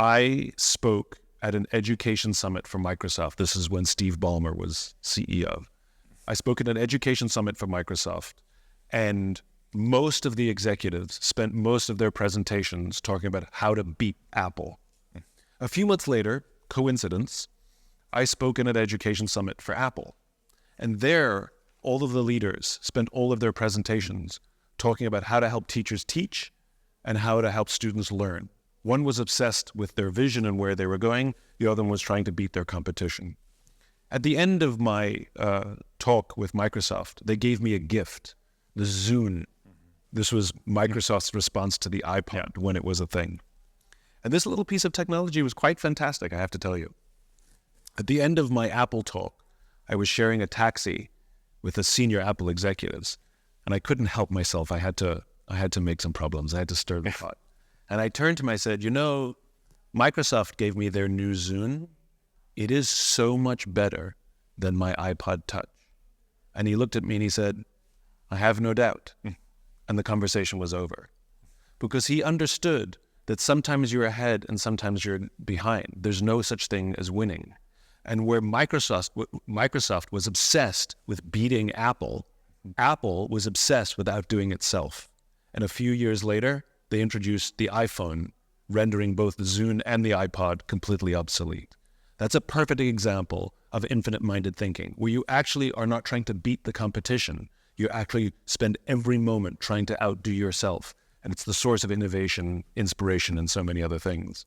I spoke at an education summit for Microsoft. This is when Steve Ballmer was CEO. I spoke at an education summit for Microsoft, and most of the executives spent most of their presentations talking about how to beat Apple. A few months later, coincidence, I spoke in an education summit for Apple. And there, all of the leaders spent all of their presentations talking about how to help teachers teach and how to help students learn. One was obsessed with their vision and where they were going. The other one was trying to beat their competition. At the end of my talk with Microsoft, they gave me a gift, the Zune. This was Microsoft's response to the iPod when it was a thing. And this little piece of technology was quite fantastic, I have to tell you. At the end of my Apple talk, I was sharing a taxi with the senior Apple executives, and I couldn't help myself. I had to make some problems. I had to stir the pot. And I turned to him, I said, Microsoft gave me their new Zune. It is so much better than my iPod Touch. And he looked at me and he said, I have no doubt. And the conversation was over. Because he understood that sometimes you're ahead and sometimes you're behind. There's no such thing as winning. And where Microsoft was obsessed with beating Apple, Apple was obsessed with outdoing itself. And a few years later, they introduced the iPhone, rendering both the Zune and the iPod completely obsolete. That's a perfect example of infinite-minded thinking, where you actually are not trying to beat the competition. You actually spend every moment trying to outdo yourself. And it's the source of innovation, inspiration, and so many other things.